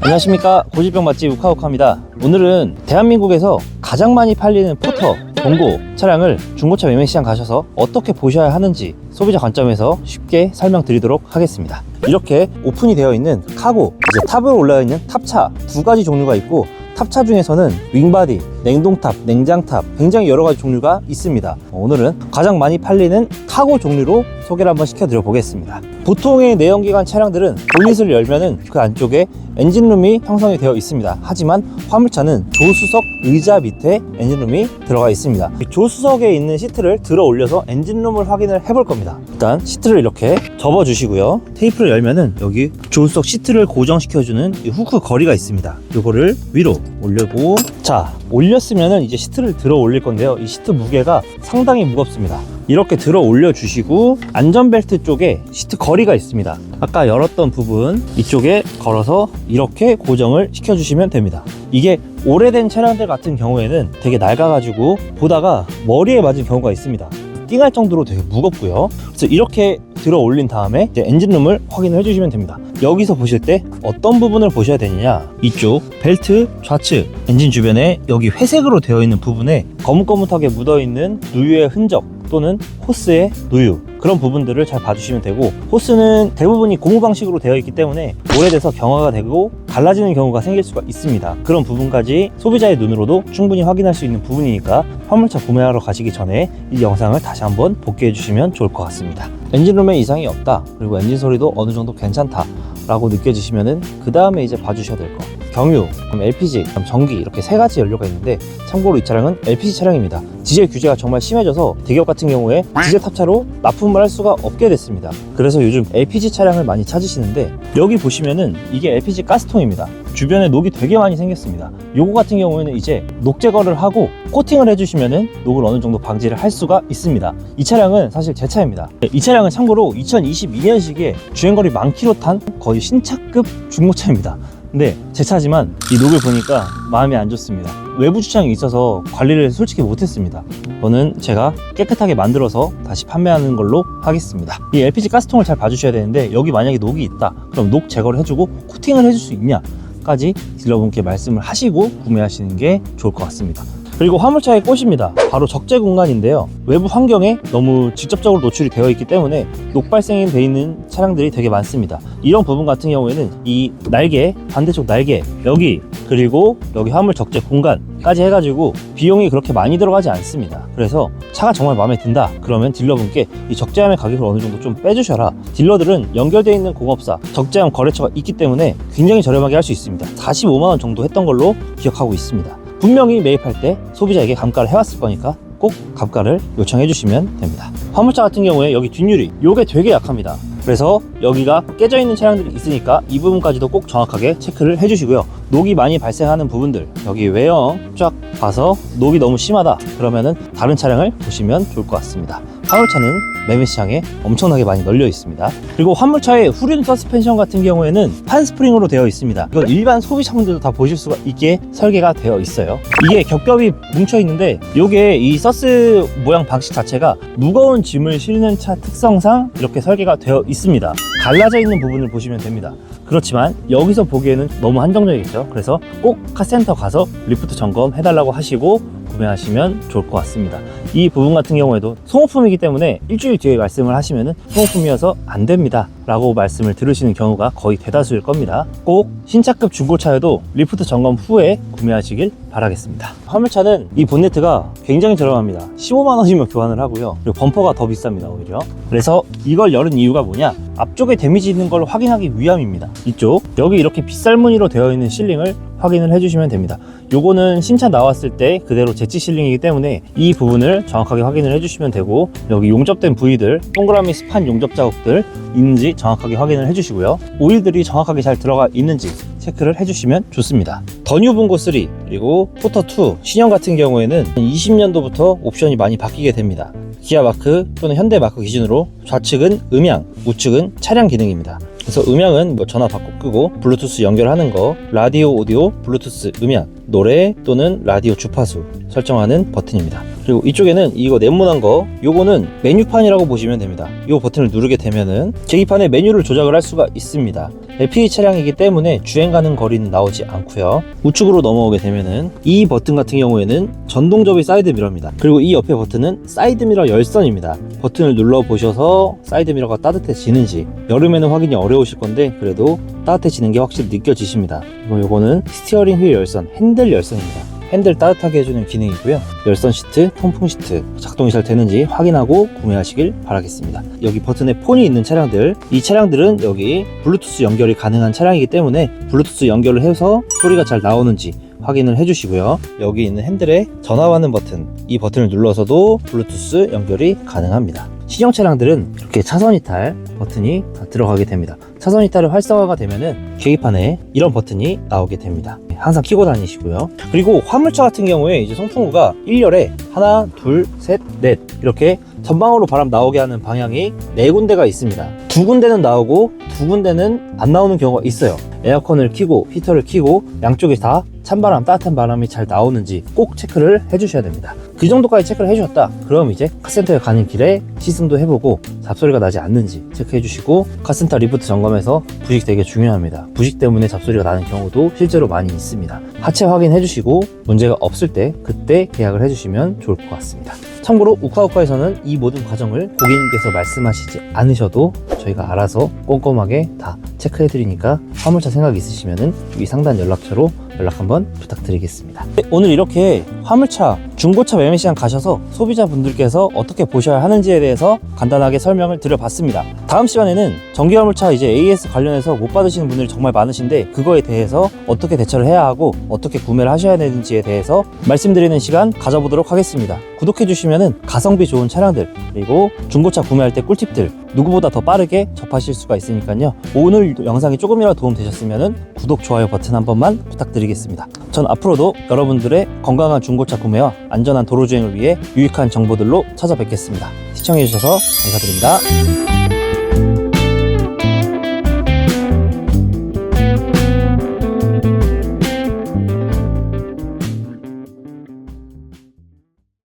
안녕하십니까, 고질병 맛집 우카우카입니다. 오늘은 대한민국에서 가장 많이 팔리는 포터, 동고 차량을 중고차 매매시장 가셔서 어떻게 보셔야 하는지 소비자 관점에서 쉽게 설명드리도록 하겠습니다. 이렇게 오픈이 되어 있는 카고, 이제 탑으로 올라가 있는 탑차 두 가지 종류가 있고, 탑차 중에서는 윙바디, 냉동탑, 냉장탑 굉장히 여러 가지 종류가 있습니다. 오늘은 가장 많이 팔리는 카고 종류로 소개를 한번 시켜드려 보겠습니다. 보통의 내연기관 차량들은 보닛을 열면은 그 안쪽에 엔진룸이 형성이 되어 있습니다. 하지만 화물차는 조수석 의자 밑에 엔진룸이 들어가 있습니다. 조수석에 있는 시트를 들어 올려서 엔진룸을 확인을 해볼 겁니다. 일단 시트를 이렇게 접어 주시고요. 테이프를 열면은 여기 조수석 시트를 고정시켜주는 이 후크 거리가 있습니다. 이거를 위로 올리고, 자, 올렸으면은 이제 시트를 들어 올릴 건데요. 이 시트 무게가 상당히 무겁습니다. 이렇게 들어 올려 주시고, 안전벨트 쪽에 시트 거리가 있습니다. 아까 열었던 부분 이쪽에 걸어서 이렇게 고정을 시켜 주시면 됩니다. 이게 오래된 차량들 같은 경우에는 되게 낡아가지고 보다가 머리에 맞은 경우가 있습니다. 띵할 정도로 되게 무겁고요. 그래서 이렇게 들어 올린 다음에 이제 엔진룸을 확인을 해주시면 됩니다. 여기서 보실 때 어떤 부분을 보셔야 되느냐, 이쪽 벨트 좌측 엔진 주변에 여기 회색으로 되어 있는 부분에 거뭇거뭇하게 묻어 있는 누유의 흔적 또는 호스의 누유, 그런 부분들을 잘 봐주시면 되고, 호스는 대부분이 고무 방식으로 되어 있기 때문에 오래돼서 경화가 되고 갈라지는 경우가 생길 수가 있습니다. 그런 부분까지 소비자의 눈으로도 충분히 확인할 수 있는 부분이니까 화물차 구매하러 가시기 전에 이 영상을 다시 한번 복귀해 주시면 좋을 것 같습니다. 엔진룸에 이상이 없다, 그리고 엔진 소리도 어느 정도 괜찮다 라고 느껴지시면은 그 다음에 이제 봐주셔야 될 거, 경유, LPG, 전기, 이렇게 세 가지 연료가 있는데, 참고로 이 차량은 LPG 차량입니다. 디젤 규제가 정말 심해져서 대기업 같은 경우에 디젤 탑차로 납품을 할 수가 없게 됐습니다. 그래서 요즘 LPG 차량을 많이 찾으시는데, 여기 보시면은 이게 LPG 가스통입니다. 주변에 녹이 되게 많이 생겼습니다. 요거 같은 경우에는 이제 녹 제거를 하고 코팅을 해주시면은 녹을 어느 정도 방지를 할 수가 있습니다. 이 차량은 사실 제 차입니다. 이 차량은 참고로 2022년식에 주행거리 10,000km 탄 거의 신차급 중고차입니다. 근데 제 차지만 이 녹을 보니까 마음이 안 좋습니다. 외부 주차장이 있어서 관리를 솔직히 못했습니다. 저는 제가 깨끗하게 만들어서 다시 판매하는 걸로 하겠습니다. 이 LPG 가스통을 잘 봐주셔야 되는데, 여기 만약에 녹이 있다 그럼 녹 제거를 해주고 코팅을 해줄 수 있냐 까지 딜러분께 말씀을 하시고 구매하시는 게 좋을 것 같습니다. 그리고 화물차의 꽃입니다. 바로 적재 공간인데요. 외부 환경에 너무 직접적으로 노출이 되어 있기 때문에 녹 발생이 되어 있는 차량들이 되게 많습니다. 이런 부분 같은 경우에는 이 날개, 반대쪽 날개, 여기, 그리고 여기 화물 적재 공간까지 해가지고 비용이 그렇게 많이 들어가지 않습니다. 그래서 차가 정말 마음에 든다 그러면 딜러분께 이 적재함의 가격을 어느 정도 좀 빼주셔라. 딜러들은 연결되어 있는 공업사, 적재함 거래처가 있기 때문에 굉장히 저렴하게 할 수 있습니다. 45만원 정도 했던 걸로 기억하고 있습니다. 분명히 매입할 때 소비자에게 감가를 해왔을 거니까 꼭 감가를 요청해 주시면 됩니다. 화물차 같은 경우에 여기 뒷유리, 요게 되게 약합니다. 그래서 여기가 깨져 있는 차량들이 있으니까 이 부분까지도 꼭 정확하게 체크를 해 주시고요. 녹이 많이 발생하는 부분들, 여기 외형 쫙 봐서 녹이 너무 심하다 그러면은 다른 차량을 보시면 좋을 것 같습니다. 화물차는 매매시장에 엄청나게 많이 널려 있습니다. 그리고 화물차의 후륜 서스펜션 같은 경우에는 판스프링으로 되어 있습니다. 이건 일반 소비자분들도 다 보실 수가 있게 설계가 되어 있어요. 이게 겹겹이 뭉쳐 있는데, 요게 이 서스 모양 방식 자체가 무거운 짐을 실는 차 특성상 이렇게 설계가 되어 있습니다. 갈라져 있는 부분을 보시면 됩니다. 그렇지만 여기서 보기에는 너무 한정적이겠죠. 그래서 꼭 카센터 가서 리프트 점검 해달라고 하시고 구매하시면 좋을 것 같습니다. 이 부분 같은 경우에도 소모품이기 때문에 일주일 뒤에 말씀을 하시면은 소모품이어서 안 됩니다 라고 말씀을 들으시는 경우가 거의 대다수일 겁니다. 꼭 신차급 중고차여도 리프트 점검 후에 구매하시길 바라겠습니다. 화물차는 이 본네트가 굉장히 저렴합니다. 15만원이면 교환을 하고요. 그리고 범퍼가 더 비쌉니다, 오히려. 그래서 이걸 열은 이유가 뭐냐, 앞쪽에 데미지 있는 걸 확인하기 위함입니다. 이쪽, 여기 이렇게 빗살무늬로 되어 있는 실링을 확인을 해주시면 됩니다. 요거는 신차 나왔을 때 그대로 재치 실링이기 때문에 이 부분을 정확하게 확인을 해주시면 되고, 여기 용접된 부위들, 동그라미 스판 용접 자국들 있는지 정확하게 확인을 해주시고요. 오일들이 정확하게 잘 들어가 있는지 체크를 해주시면 좋습니다. 더 뉴 분고 3 그리고 포터2 신형 같은 경우에는 20년도부터 옵션이 많이 바뀌게 됩니다. 기아 마크 또는 현대 마크 기준으로 좌측은 음향, 우측은 차량 기능입니다. 그래서 음향은 뭐 전화 받고 끄고 블루투스 연결하는 거, 라디오 오디오, 블루투스 음향, 노래 또는 라디오 주파수 설정하는 버튼입니다. 그리고 이쪽에는 이거 네모난 거, 요거는 메뉴판이라고 보시면 됩니다. 이 버튼을 누르게 되면은 계기판에 메뉴를 조작을 할 수가 있습니다. LPG 차량이기 때문에 주행 가능 거리는 나오지 않고요. 우측으로 넘어오게 되면은 이 버튼 같은 경우에는 전동접이 사이드 미러입니다. 그리고 이 옆에 버튼은 사이드 미러 열선입니다. 버튼을 눌러 보셔서 사이드 미러가 따뜻해지는지, 여름에는 확인이 어려우실 건데 그래도 따뜻해지는 게 확실히 느껴지십니다. 그리고 요거는 스티어링 휠 열선, 핸들 열선입니다. 핸들 따뜻하게 해주는 기능이고요. 열선 시트, 통풍 시트 작동이 잘 되는지 확인하고 구매하시길 바라겠습니다. 여기 버튼에 폰이 있는 차량들, 이 차량들은 여기 블루투스 연결이 가능한 차량이기 때문에 블루투스 연결을 해서 소리가 잘 나오는지 확인을 해주시고요. 여기 있는 핸들에 전화 받는 버튼, 이 버튼을 눌러서도 블루투스 연결이 가능합니다. 신형 차량들은 이렇게 차선 이탈 버튼이 다 들어가게 됩니다. 차선 이탈이 활성화가 되면은 계기판에 이런 버튼이 나오게 됩니다. 항상 켜고 다니시고요. 그리고 화물차 같은 경우에 이제 송풍구가 1열에 하나, 둘, 셋, 넷 이렇게 전방으로 바람 나오게 하는 방향이 4군데가 있습니다. 2군데는 나오고 2군데는 안 나오는 경우가 있어요. 에어컨을 켜고 히터를 켜고 양쪽에 다 찬바람, 따뜻한 바람이 잘 나오는지 꼭 체크를 해주셔야 됩니다. 그 정도까지 체크를 해주셨다 그럼 이제 카센터에 가는 길에 시승도 해보고 잡소리가 나지 않는지 체크해 주시고, 카센터 리프트 점검에서 부식 되게 중요합니다. 부식 때문에 잡소리가 나는 경우도 실제로 많이 있습니다. 하체 확인해 주시고 문제가 없을 때 그때 계약을 해주시면 좋을 것 같습니다. 참고로 우카우카에서는 이 모든 과정을 고객님께서 말씀하시지 않으셔도 저희가 알아서 꼼꼼하게 다 체크해 드리니까 화물차 생각 있으시면은 이 상단 연락처로 연락 한번 부탁드리겠습니다. 오늘 이렇게 화물차 중고차 매매 시장 가셔서 소비자분들께서 어떻게 보셔야 하는지에 대해서 간단하게 설명을 드려봤습니다. 다음 시간에는 전기 화물차 이제 AS 관련해서 못 받으시는 분들이 정말 많으신데 그거에 대해서 어떻게 대처를 해야 하고 어떻게 구매를 하셔야 되는지에 대해서 말씀드리는 시간 가져보도록 하겠습니다. 구독해 주시면은 가성비 좋은 차량들 그리고 중고차 구매할 때 꿀팁들 누구보다 더 빠르게 접하실 수가 있으니까요. 오늘 영상이 조금이라도 도움 되셨으면 구독, 좋아요 버튼 한 번만 부탁드리겠습니다. 전 앞으로도 여러분들의 건강한 중고차 구매와 안전한 도로주행을 위해 유익한 정보들로 찾아뵙겠습니다. 시청해주셔서 감사드립니다.